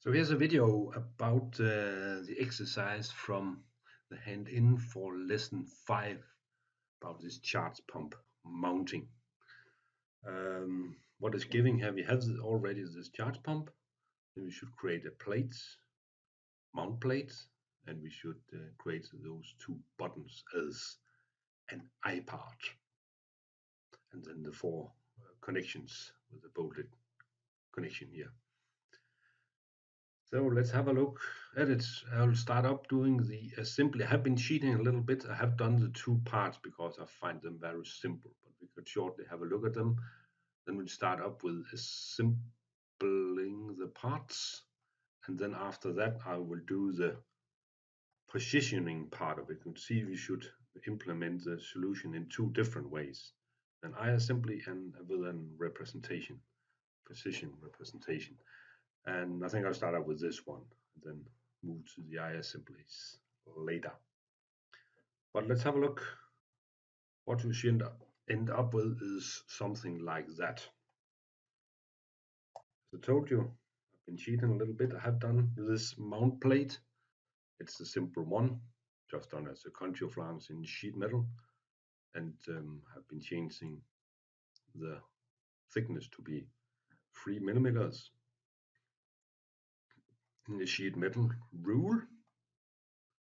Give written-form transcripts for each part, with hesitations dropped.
So here's a video about the exercise from the hand-in for lesson 5 about this charge pump mounting. What is giving here? We have already this charge pump. Then we should create a plate, mount plate, and we should create those two buttons as an I part, and then the four connections with the bolted connection here. So let's have a look at it. I'll start up doing the assembly. I have been cheating a little bit. I have done the two parts because I find them very simple, but we could shortly have a look at them. Then we'll start up with assembling the parts, and then after that I will do the positioning part of it. You can see we should implement the solution in two different ways: an iAssembly and with a representation, position representation. And I think I'll start out with this one and then move to the iAssemblies later. But let's have a look. What we should end up with is something like that. As I told you, I've been cheating a little bit. I have done this mount plate. It's the simple one, just done as a contour flange in sheet metal, and have been changing the thickness to be 3 millimeters. In the sheet metal rule,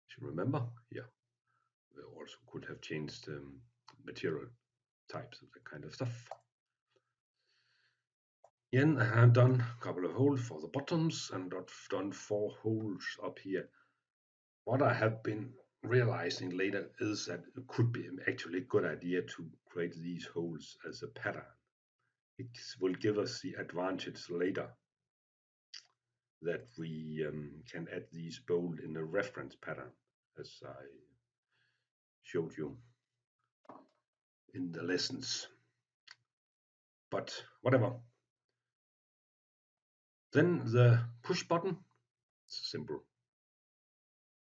should remember, yeah, we also could have changed material types of that kind of stuff. Again, I have done a couple of holes for the bottoms and I've done 4 holes up here. What I have been realizing later is that it could be actually a good idea to create these holes as a pattern. It will give us the advantage later that we can add these bolts in a reference pattern, as I showed you in the lessons. But whatever. Then the push button, it's a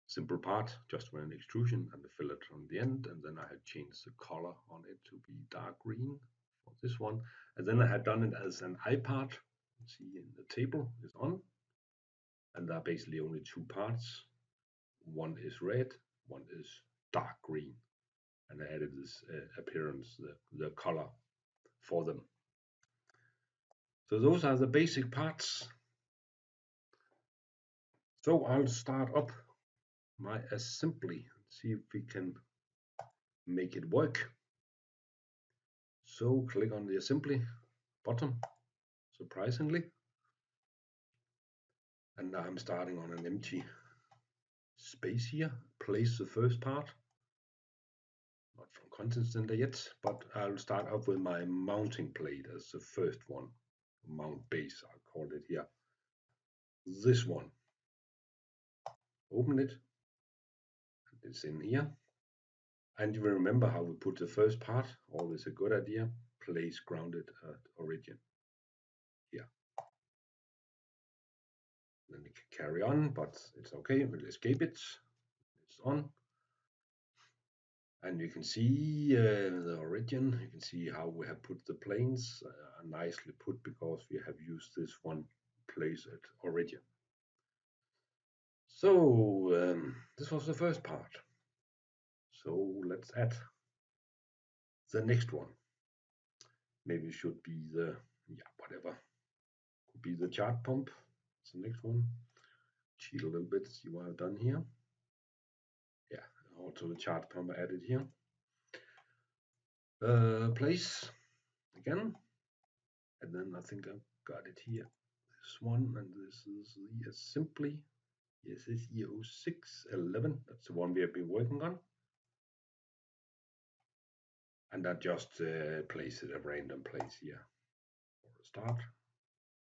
simple part, just with an extrusion and a fillet on the end, and then I had changed the color on it to be dark green for this one, and then I had done it as an I part. You see in the table is on, and there are basically only 2 parts. One is red, one is dark green, and I added this appearance, the color for them. So those are the basic parts. So I'll start up my assembly, see if we can make it work. So click on the assembly button, surprisingly, and now I'm starting on an empty space here. Place the first part, not from content center yet, but I'll start up with my mounting plate as the first one. Mount base, I'll call it here. This one. Open it. It's in here. And you will remember how we put the first part. Always a good idea. Place grounded at origin. Here. Then we can carry on, but it's okay. We'll escape it. It's on. And you can see the origin. You can see how we have put the planes nicely put because we have used this one place at origin. So this was the first part. So let's add the next one. Maybe it should be the, whatever. Could be the chart pump. It's the next one. Cheat a little bit, see what I've done here. Yeah, also the chart pump added here. Place again. And then I think I've got it here. This one, and this is the assembly. Yes, it's E0611. That's the one we have been working on. And I just place it a random place here. For a start.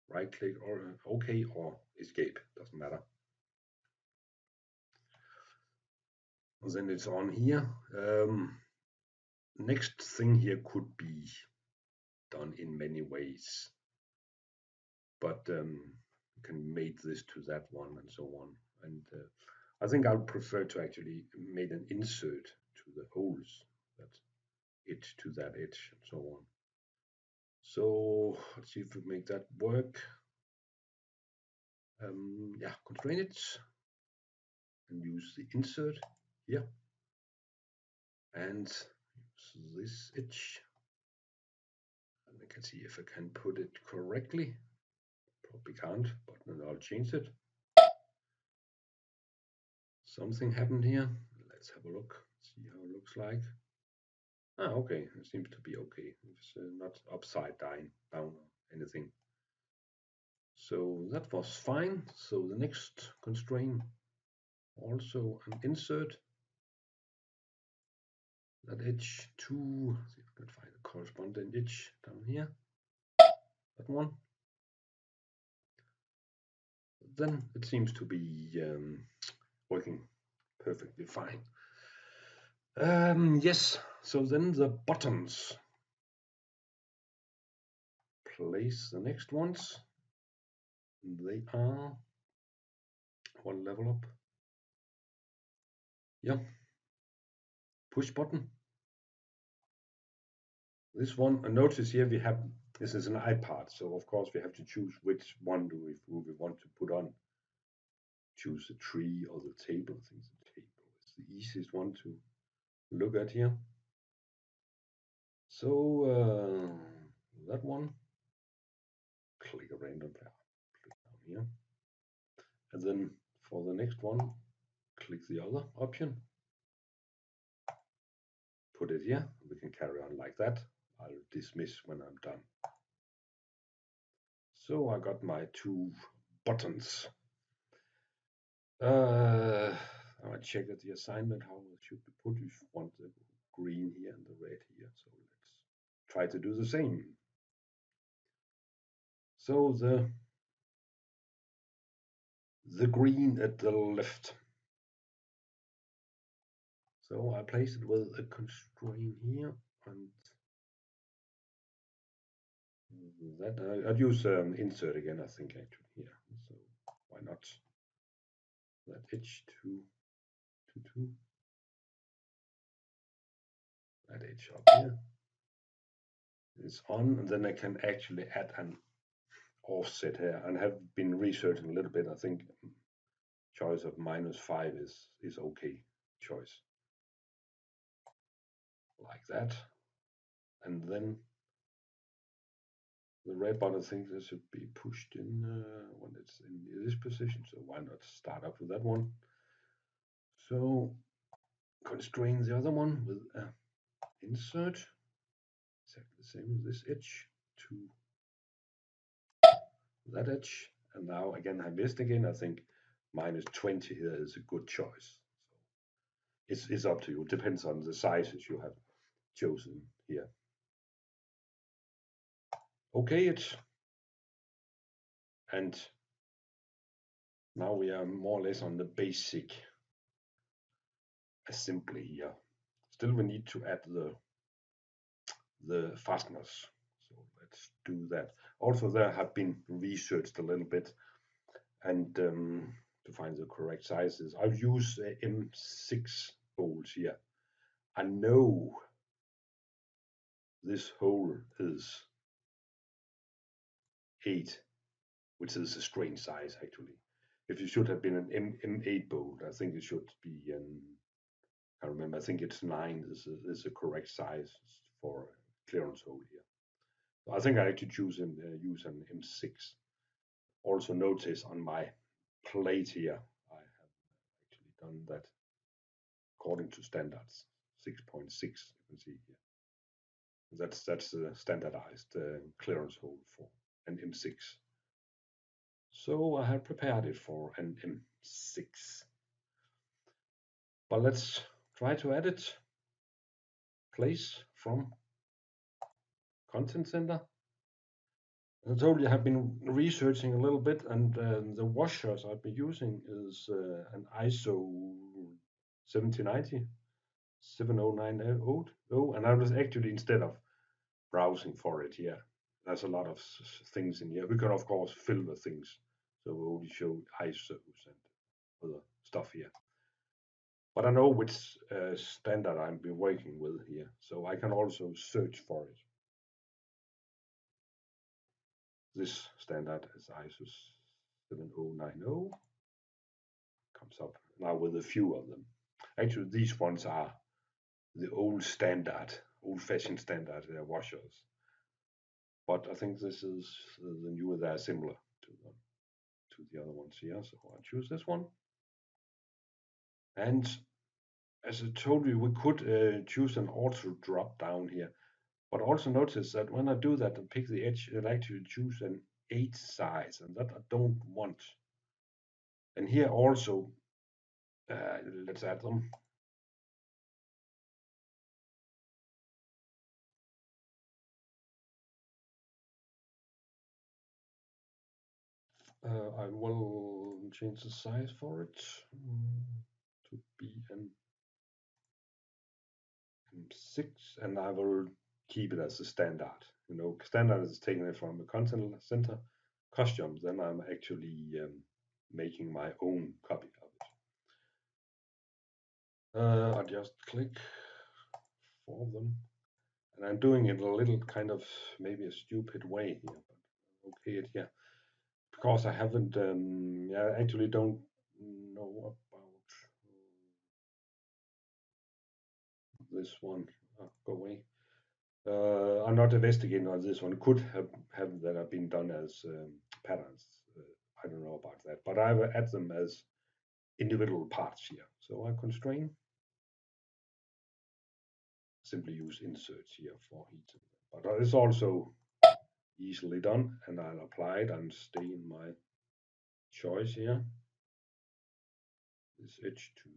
Right click or OK or escape, doesn't matter. And then it's on here. Next thing here could be done in many ways, but you can mate this to that one and so on. And I think I would prefer to actually make an insert to the holes, that edge to that edge and so on. So let's see if we make that work. Yeah, constrain it and use the insert here and use this edge. And I can see if I can put it correctly. Probably can't, but then I'll change it. Something happened here. Let's have a look, see how it looks like. Ah, okay, it seems to be okay. It's not upside down or anything. So that was fine. So the next constraint, also an insert that edge to, see if I can find a corresponding edge down here. That one. Then it seems to be working perfectly fine. Yes, so then the buttons. Place the next ones. They are one level up. Yeah. Push button. This one, notice here we have, this is an iPad, so of course we have to choose which one do we want to put on. Choose the tree or the table. I think the table is the easiest one to look at here. So that one, click a random pair, click down here. And then for the next one, click the other option. Put it here, we can carry on like that. I'll dismiss when I'm done. So I got my two buttons. I check at the assignment how it should be put. You want the green here and the red here. So let's try to do the same. So the green at the left. So I place it with a constraint here and that I'd use insert again, I think actually here. So why not that edge to 2. That edge up here is on, and then I can actually add an offset here, and have been researching a little bit. I think choice of -5 is okay choice, like that. And then the red button, I think this should be pushed in when it's in this position, so why not start up with that one. So constrain the other one with insert, exactly the same as this edge to that edge. And now again I missed again. I think -20 here is a good choice. So it's up to you. It depends on the sizes you have chosen here. Okay, and now we are more or less on the basic assembly here. Still we need to add the fasteners. So let's do that. Also there have been researched a little bit and to find the correct sizes. I've used M6 bolts here. I know this hole is 8, which is a strange size actually. If it should have been an M8 bolt, I think it should be I remember, I think it's 9 is the correct size for a clearance hole here. So I think I actually use an M6. Also notice on my plate here, I have actually done that according to standards, 6.6, you can see here. That's the standardized clearance hole for an M6. So I have prepared it for an M6. But let's try to add it. Place from content center. I told you I have been researching a little bit, and the washers I've been using is an ISO 7090, 70900, and I was actually, instead of browsing for it here, there's a lot of things in here. We can of course filter things, so we only show ISOs and other stuff here. But I know which standard I've been working with here, so I can also search for it. This standard is ISO 7090 comes up now with a few of them. Actually, these ones are the old-fashioned standard washers. But I think this is the newer. They are similar to the other ones here. So I choose this one. And as I told you, we could choose an auto drop down here. But also notice that when I do that and pick the edge, I like to choose an 8 size, and that I don't want. And here also, let's add them. I will change the size for it to be an M6, and I will keep it as a standard. You know, standard is taking it from a content center. Custom, then I'm actually making my own copy of it. I just click for them, and I'm doing it a little kind of maybe a stupid way here, but okay it here because I haven't. I actually don't know about this one. Go away. I'm not investigating on this one. Could have that have been done as patterns. I don't know about that, but I will add them as individual parts here. So I constrain. Simply use inserts here for heating. But it's also easily done, and I'll apply it and stay in my choice here. This edge to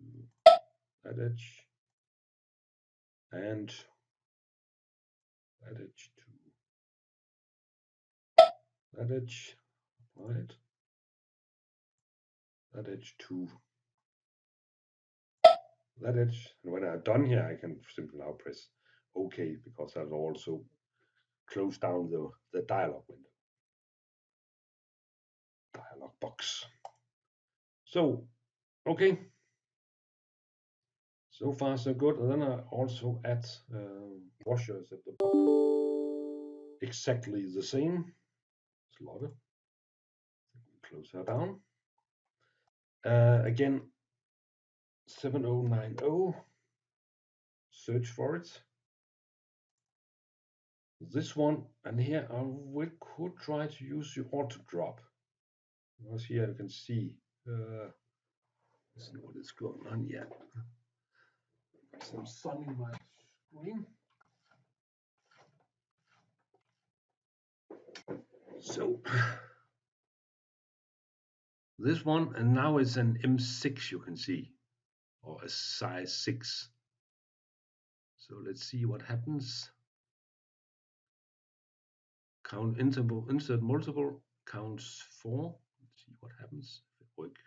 that edge, and that edge to that edge. Apply it. That edge to that edge. And when I'm done here, I can simply now press OK because I've also closed down the dialog window. Dialog box. So, okay. So far so good. And then I also add washers at the bottom. Exactly the same. Slaughter. Close her down. Again, 7090. Search for it. This one, and here I could try to use the auto drop. Because here you can see let's see what is going on here. Some sun in my screen. So this one, and now it's an M6 you can see, or a size 6. So let's see what happens. Count interval, insert multiple, counts 4. Let's see what happens. If it works.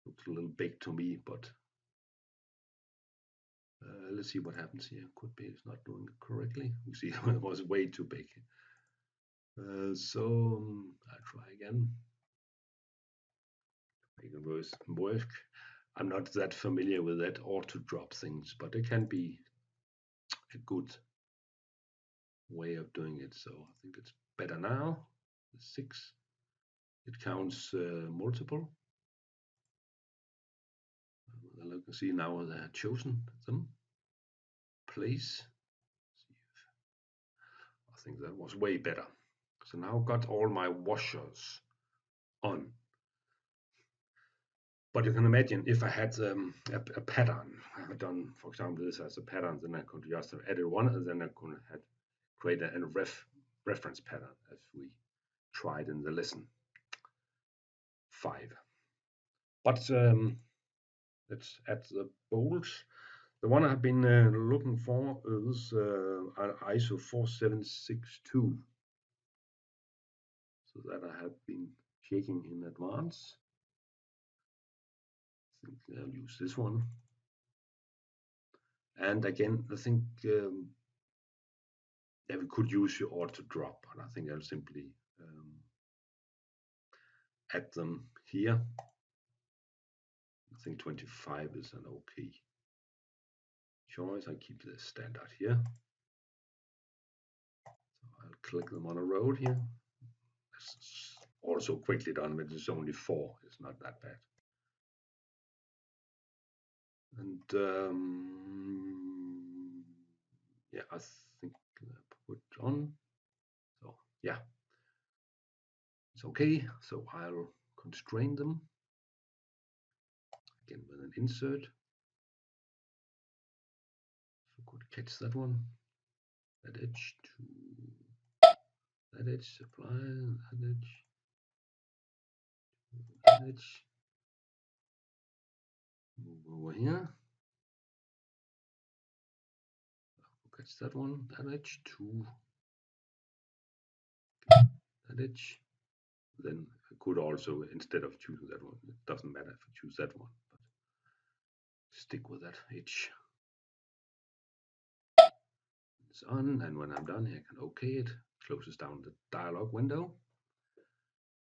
Looks a little big to me, but let's see what happens here. Could be it's not doing it correctly. You see, it was way too big. So I'll try again. Make it work. I'm not that familiar with that auto drop things, but it can be a good way of doing it. So I think it's better now. The 6. It counts multiple. You can see now they have chosen them. Place. I think that was way better. So now got all my washers on. But you can imagine if I had a pattern, I have done, for example, this as a pattern, then I could just have added one, and then I could have created a reference pattern as we tried in the lesson 5. But let's add the bolts. The one I've been looking for is ISO 4762. So that I have been checking in advance. I think I'll use this one. And again, I think yeah, we could use your auto drop, and I think I'll simply add them here. I think 25 is an okay choice. I keep the standard here. So I'll click them on a road here. This is also quickly done, but it's only 4. It's not that bad. And yeah, I think I put on. So yeah, it's okay. So I'll constrain them again with an insert. So could catch that one, that edge to that edge, apply that edge, that edge, move over here, catch that one, that edge to that edge. Then I could also, instead of choosing that one, it doesn't matter if I choose that one, but stick with that edge. It's on, and when I'm done here, I can OK it. Closes down the dialog window.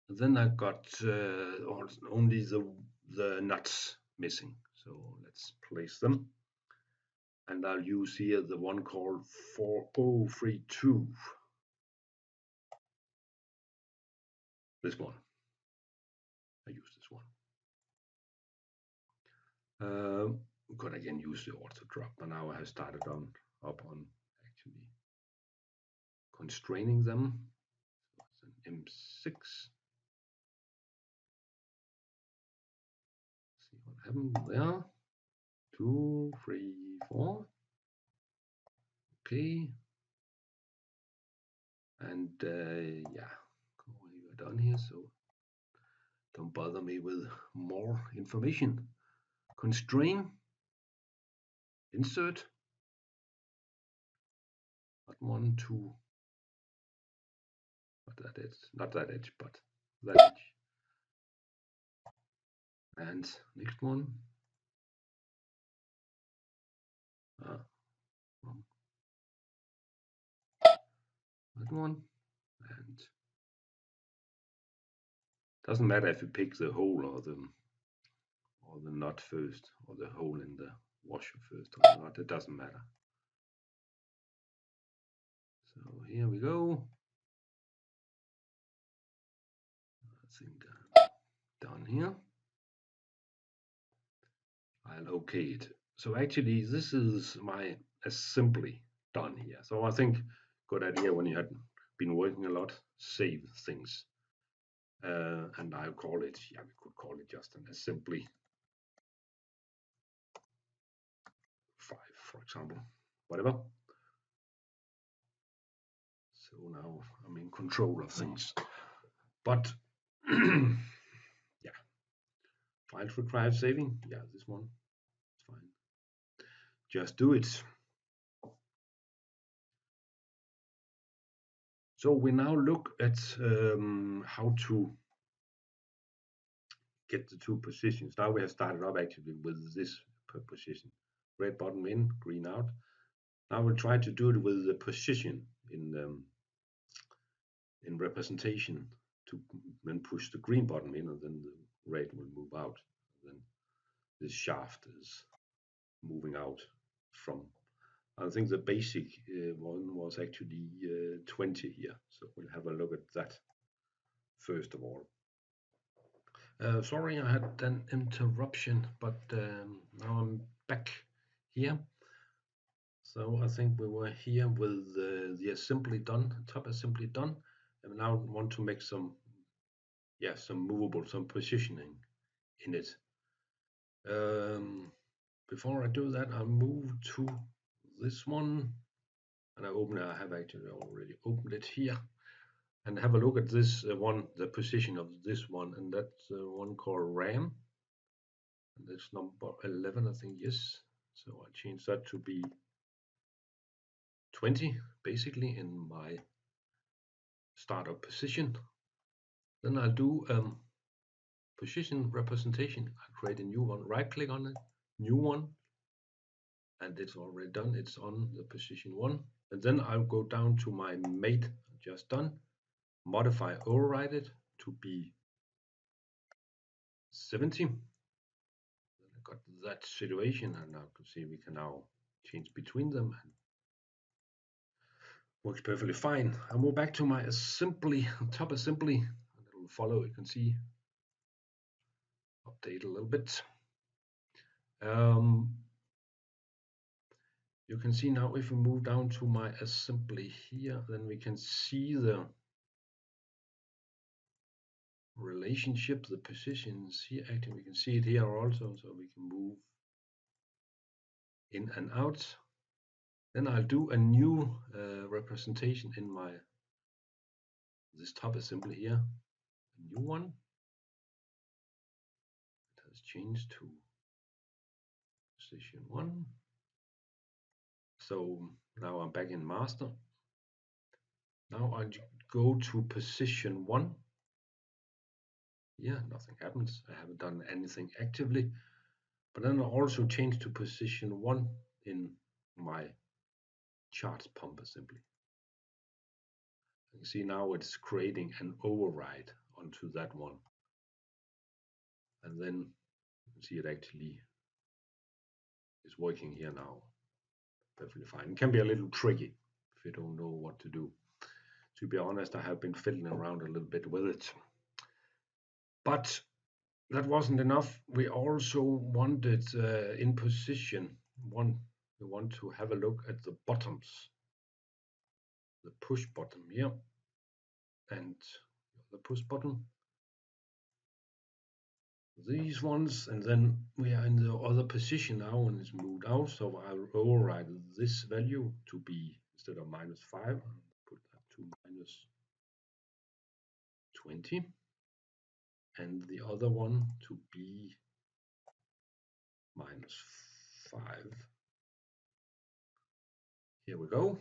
And then I've got only the nuts missing. So let's place them. And I'll use here the one called 4032. This one. I use this one. Could again use the auto drop, but now I have started up on actually constraining them. So it's an M6. See what happened there. 2, 3, 4. Okay. And yeah, we're done here, so don't bother me with more information. Constrain, insert, not 1, 2, not that edge, but that edge. And next one. That one. And doesn't matter if you pick the hole or the nut first, or the hole in the washer first or not, it doesn't matter. So here we go. I think down here. I'll OK it. So actually, this is my assembly done here. So I think good idea when you had been working a lot, save things. And I'll call it, yeah, we could call it just an assembly 5, for example, whatever. So now I'm in control of things. But yeah, files require saving. Yeah, this one, it's fine. Just do it. So we now look at how to get the 2 positions. Now we have started up actually with this position. Red button in, green out. Now we'll try to do it with the position in representation to then push the green button in, and then the red will move out. Then this shaft is moving out from, I think the basic one was actually 20 here. So we'll have a look at that first of all. Sorry, I had an interruption, but now I'm back here. So I think we were here with the assembly done, top assembly done, and now want to make some movable, some positioning in it. Before I do that, I'll move to this one, and I have actually already opened it here, and have a look at this one, the position of this one, and that's one called RAM. And that's number 11, I think, yes. So I change that to be 20, basically, in my startup position. Then I'll do position representation. I'll create a new one, right click on it, new one, and it's already done. It's on the position 1. And then I'll go down to my mate just done, modify, override it to be 70. Then I got that situation, and now you can see we can now change between them, and works perfectly fine. I'll move back to my assembly, top assembly, a little follow, you can see, update a little bit. Um, you can see now if we move down to my assembly here, then we can see the relationship, the positions here. Actually, we can see it here also, so we can move in and out. Then I'll do a new representation in this top assembly here, a new one. It has changed to position 1. So now I'm back in master. Now I go to position 1. Yeah, nothing happens. I haven't done anything actively. But then I also change to position 1 in my charge pump assembly. You can see now it's creating an override onto that one. And then you can see it actually is working here now. Perfectly fine. It can be a little tricky if you don't know what to do. To be honest, I have been fiddling around a little bit with it. But that wasn't enough. We also wanted in position 1, we want to have a look at the bottoms. The push button here and the push button. These ones, and then we are in the other position now and it's moved out, so I'll override this value to be, instead of -5, I'll put that to -20, and the other one to be -5. Here we go.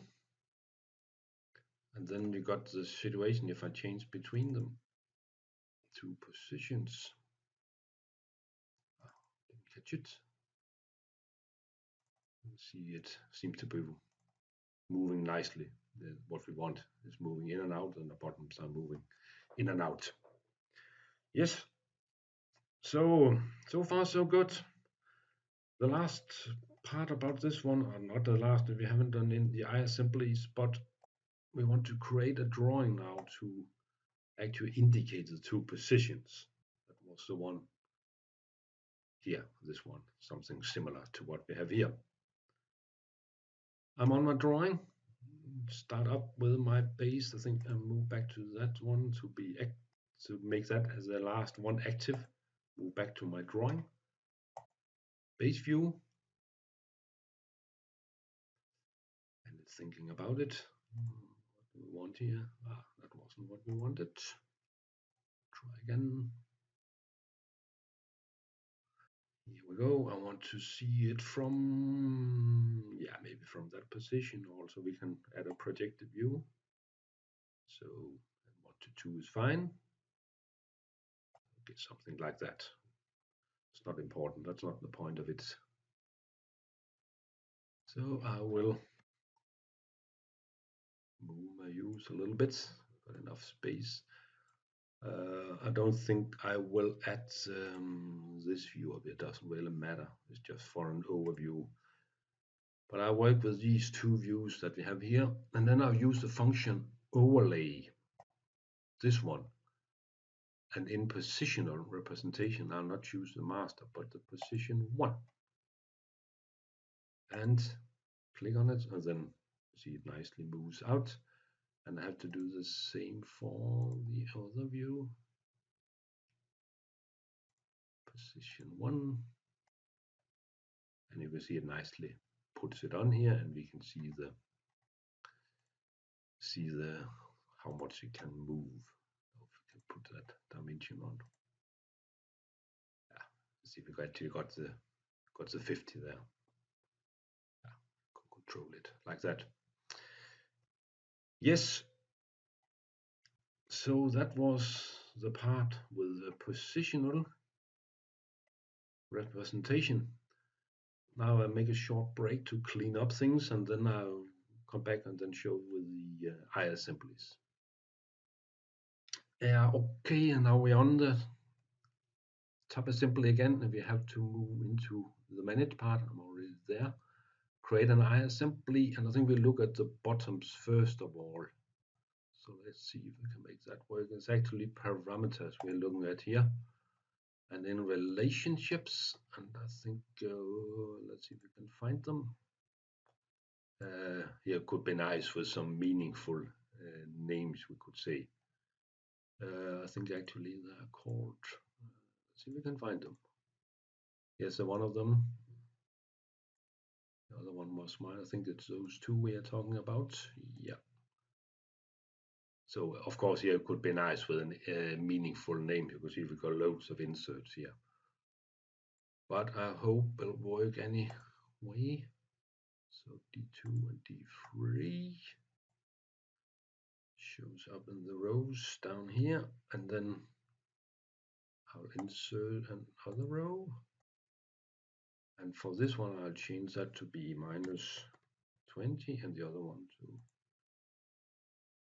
And then you got the situation if I change between them, 2 positions. Didn't catch it. See, it seems to be moving nicely. What we want is moving in and out, and the bottoms are moving in and out. Yes. So far so good. The last part about this one, or not the last, we haven't done in the iAssemblies, but we want to create a drawing now to actually indicate the 2 positions. That was the one here, this one, something similar to what we have here. I'm on my drawing. Start up with my base. I think I'll move back to that one to make that as the last one active. Move back to my drawing. Base view. And it's thinking about it. What do we want here? That wasn't what we wanted. Try again. Here we go. I want to see it from, yeah, maybe from that position. Also, we can add a projected view. So 1 to 2 is fine. Get something like that. It's not important. That's not the point of it. So I will move my views a little bit. Got enough space. I don't think I will add this view of it. Doesn't really matter. It's just for an overview. But I work with these 2 views that we have here, and then I'll use the function overlay. This one. And in positional representation, I'll not choose the master, but the position 1. And click on it, and then see it nicely moves out. And I have to do the same for the other view. Position 1. And you can see it nicely puts it on here, and we can see the how much it can move. If we can put that dimension on. Yeah, see if we actually got the 50 there. Yeah, control it like that. Yes. So that was the part with the positional representation. Now I'll make a short break to clean up things, and then I'll come back and then show with the iAssemblies. Yeah, okay, and now we're on the top assembly again, and we have to move into the manage part. I'm already there. Create an iAssembly, and I think we'll look at the bottoms first of all. So let's see if we can make that work. It's actually parameters we're looking at here. And then relationships, and I think, let's see if we can find them. Here could be nice with some meaningful names, we could say. I think actually they're called, let's see if we can find them. Yes, one of them. The other one was mine. I think it's those two we are talking about. Yeah. So of course here it could be nice with a meaningful name. You can see we've got loads of inserts here. But I hope it'll work anyway. So D2 and D3 shows up in the rows down here, and then I'll insert another row. And for this one, I'll change that to be minus 20 and the other one to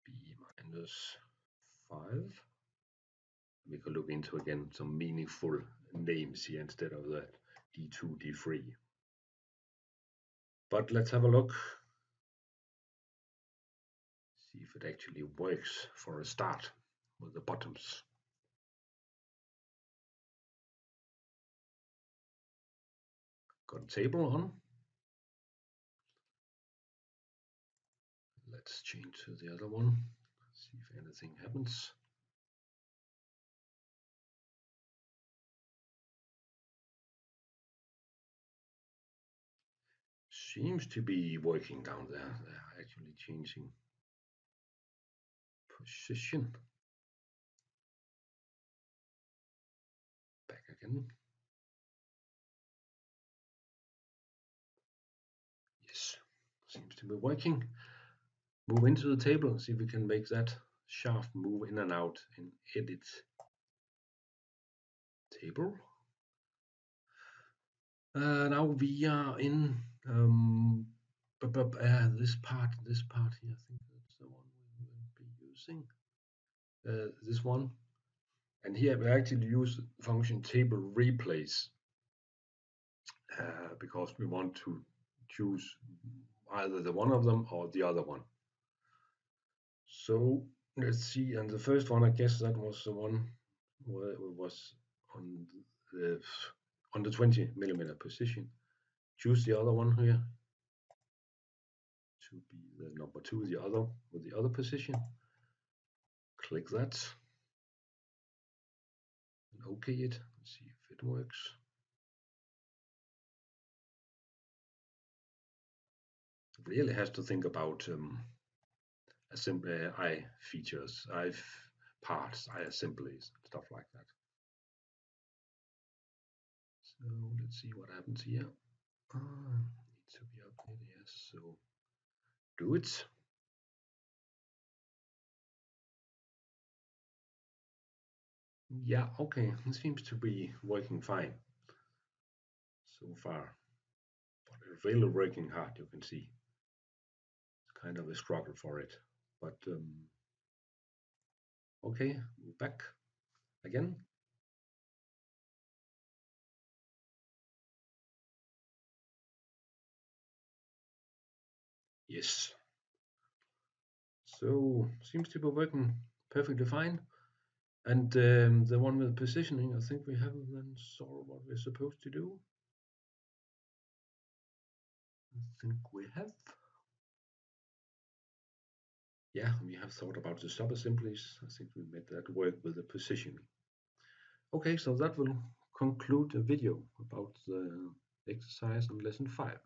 be minus 5. We could look into again some meaningful names here instead of that D2, D3. But let's have a look. See if it actually works for a start with the bottoms. Got a table on. Let's change to the other one. See if anything happens. Seems to be working down there. They're actually changing position. Back again. Yes, seems to be working. Move into the table and see if we can make that shaft move in and out in edit table. Now we are in this part here. I think that's the one we will be using. This one, and here we actually use the function table replace because we want to choose either the one of them or the other one. So let's see, and the first one, I guess that was the one where it was on the 20 millimeter position. Choose the other one here to be the number 2, the other with the other position. Click that and OK it. Let's see if it works. It really has to think about I features, I parts, iAssemblies, stuff like that. So let's see what happens here. Needs to be updated, yes. So do it. Yeah, okay, it seems to be working fine so far. But it's really working hard, you can see. It's kind of a struggle for it. But okay, back again. Yes. So seems to be working perfectly fine. And the one with positioning, I think we haven't then solved what we're supposed to do. I think we have. Yeah, we have thought about the sub-assemblies. I think we made that work with the positioning. Okay, so that will conclude the video about the exercise on lesson 5.